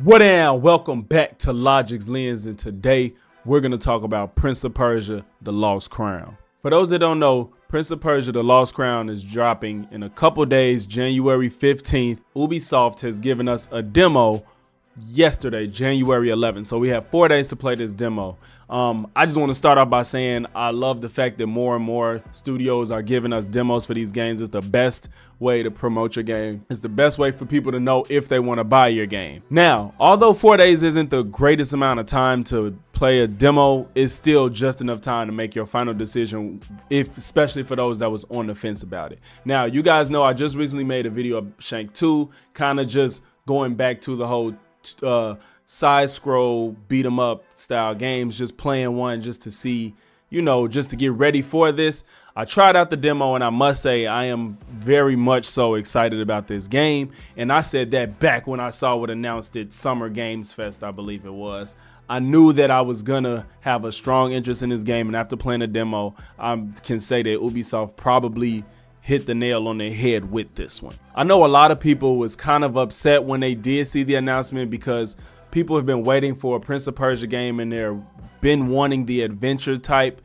What down? Welcome back to Logix Lens, and today we're going to talk about Prince of Persia: The Lost Crown. For those that don't know, Prince of Persia: The Lost Crown is dropping in a couple days, January 15th. Ubisoft has given us a demo yesterday, January 11th. So we have 4 days to play this demo. I just want to start off by saying I love the fact that more and more studios are giving us demos for these games. It's the best way to promote your game. It's the best way for people to know if they want to buy your game. Now, although 4 days isn't the greatest amount of time to play a demo, it's still just enough time to make your final decision, especially for those that was on the fence about it. Now, you guys know I just recently made a video of Shank 2, kind of just going back to the whole side scroll beat 'em up style games, just playing one just to see, just to get ready for this. I tried out the demo and I must say I am very much so excited about this game, and I said that back when I saw it announced at Summer Games Fest, I believe it was. I knew that I was gonna have a strong interest in this game, and after playing the demo, I can say that Ubisoft probably hit the nail on the head with this one. I know a lot of people was kind of upset when they did see the announcement because people have been waiting for a Prince of Persia game, and they've been wanting the adventure type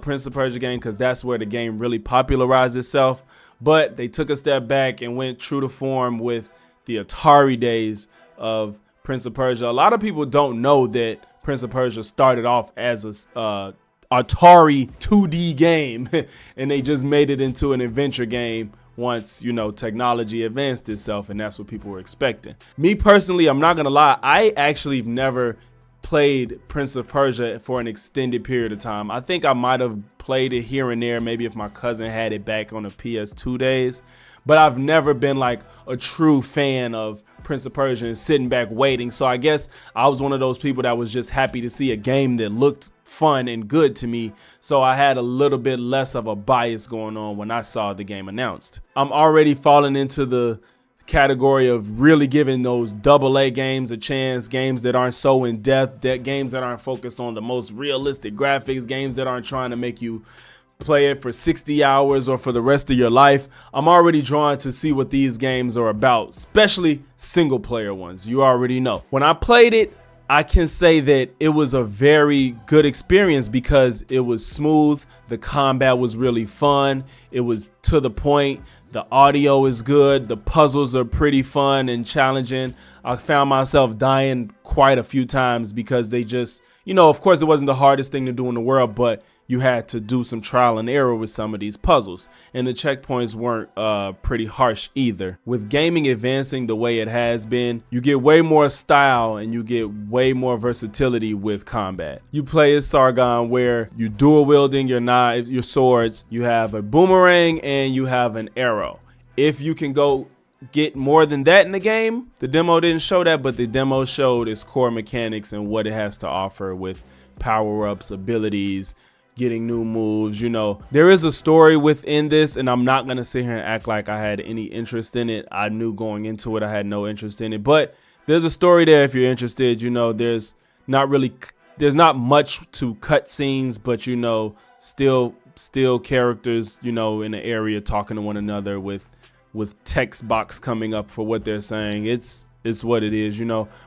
Prince of Persia game because that's where the game really popularized itself. But they took a step back and went true to form with the Atari days of Prince of Persia. A lot of people don't know that Prince of Persia started off as a Atari 2D game and they just made it into an adventure game once technology advanced itself, and that's what people were expecting. Me personally, I'm not gonna lie, I actually never played Prince of Persia for an extended period of time. I think I might have played it here and there, maybe if my cousin had it back on the PS2 days, but I've never been like a true fan of Prince of Persia and sitting back waiting. So I guess I was one of those people that was just happy to see a game that looked fun and good to me. So I had a little bit less of a bias going on when I saw the game announced. I'm already falling into the category of really giving those AA games a chance, games that aren't so in depth, that games that aren't focused on the most realistic graphics, games that aren't trying to make you play it for 60 hours or for the rest of your life. I'm already drawn to see what these games are about, especially single player ones. You already know. When I played it, I can say that it was a very good experience because it was smooth. The combat was really fun. It was to the point. The audio is good. The puzzles are pretty fun and challenging. I found myself dying quite a few times because they just, of course it wasn't the hardest thing to do in the world, but you had to do some trial and error with some of these puzzles, and the checkpoints weren't pretty harsh either. With gaming advancing the way it has been, you get way more style and you get way more versatility with combat. You play as Sargon, where you dual wielding your knives, your swords, you have a boomerang and you have an arrow. If you can go get more than that in the game, the demo didn't show that, but the demo showed its core mechanics and what it has to offer with power-ups, abilities, getting new moves. There is a story within this, and I'm not gonna sit here and act like I had any interest in it. I knew going into it I had no interest in it, but there's a story there if you're interested. There's not much to cutscenes, but still characters in the area talking to one another with text box coming up for what they're saying. It's what it is,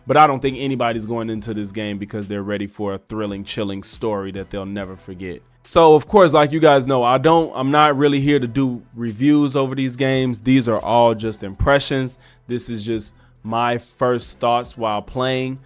but I don't think anybody's going into this game because they're ready for a thrilling, chilling story that they'll never forget. So of course, like you guys know, I'm not really here to do reviews over these games. These are all just impressions. This is just my first thoughts while playing.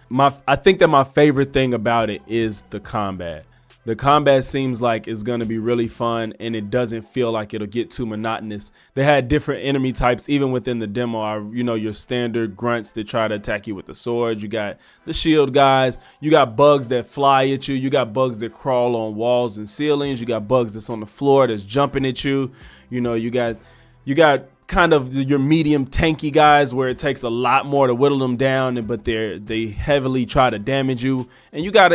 I think that my favorite thing about it is the combat. The combat seems like it's going to be really fun, and it doesn't feel like it'll get too monotonous. They had different enemy types even within the demo. Your standard grunts that try to attack you with the swords. You got the shield guys. You got bugs that fly at you. You got bugs that crawl on walls and ceilings. You got bugs that's on the floor that's jumping at you. You got kind of your medium tanky guys where it takes a lot more to whittle them down, but they heavily try to damage you. And you got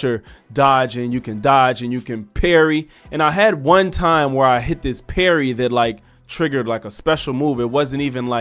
your dodge, and you can dodge and you can parry. And I had one time where I hit this parry that triggered a special move. It wasn't even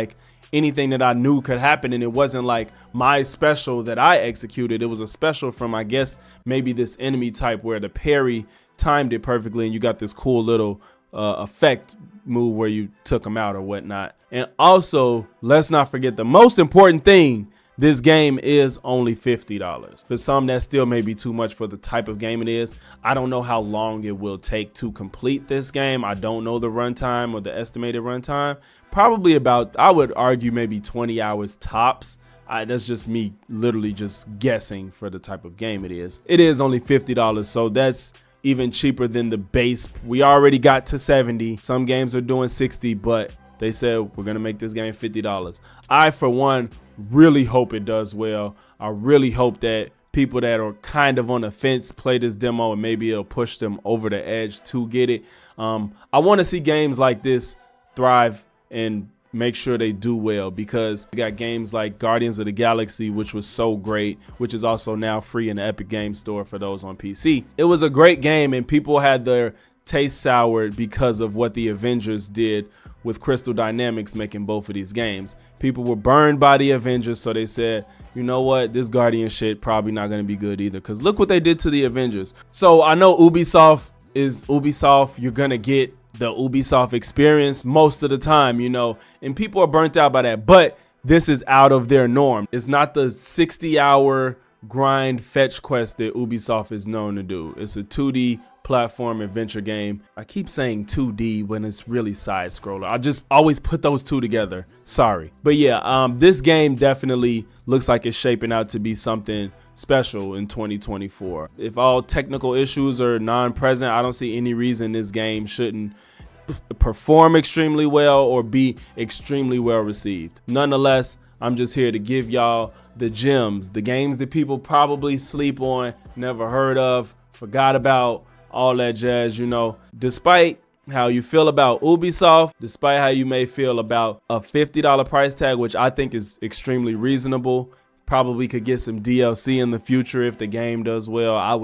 anything that I knew could happen, and it wasn't my special that I executed. It was a special from, I guess, maybe this enemy type where the parry timed it perfectly, and you got this cool little effect move where you took them out or whatnot. And also, let's not forget the most important thing this game is only $50. For some, that still may be too much for the type of game it is. I don't know how long it will take to complete this game. I don't know the runtime or the estimated runtime. Probably about, I would argue, maybe 20 hours tops. That's just me literally just guessing for the type of game it is. It is only $50, so that's even cheaper than the base. We already got to 70. Some games are doing 60, but they said we're gonna make this game $50. I, for one, really hope it does well. I really hope that people that are kind of on the fence play this demo and maybe it'll push them over the edge to get it. I want to see games like this thrive and make sure they do well, because we got games like Guardians of the Galaxy, which was so great, which is also now free in the Epic Games Store for those on PC. It was a great game and people had their taste soured because of what the Avengers did with Crystal Dynamics making both of these games. People were burned by the Avengers, so they said, you know what, this Guardian shit probably not going to be good either, because look what they did to the Avengers. So I know Ubisoft is Ubisoft. You're going to get the Ubisoft experience most of the time, you know, and people are burnt out by that, but this is out of their norm. It's not the 60-hour grind fetch quest that Ubisoft is known to do. It's a 2D platform adventure game. I keep saying 2D when it's really side scroller. I just always put those two together. Sorry. But yeah, this game definitely looks like it's shaping out to be something special in 2024. If all technical issues are non-present, I don't see any reason this game shouldn't perform extremely well or be extremely well received. Nonetheless, I'm just here to give y'all the gems, the games that people probably sleep on, never heard of, forgot about, all that jazz, you know. Despite how you feel about Ubisoft, despite how you may feel about a $50 price tag, which I think is extremely reasonable, probably could get some DLC in the future if the game does well. I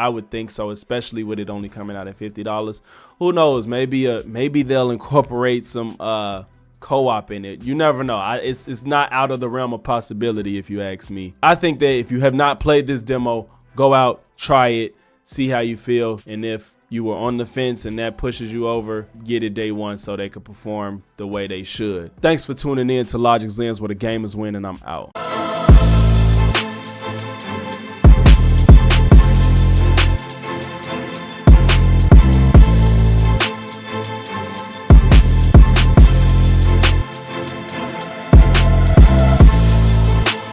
would think so, especially with it only coming out at $50. Who knows? Maybe they'll incorporate some co-op in it. You never know. It's not out of the realm of possibility, if you ask me. I think that if you have not played this demo, go out, try it, see how you feel, and if you were on the fence and that pushes you over, get it day one so they can perform the way they should. Thanks for tuning in to Logix Lens, where the gamers win, and I'm out.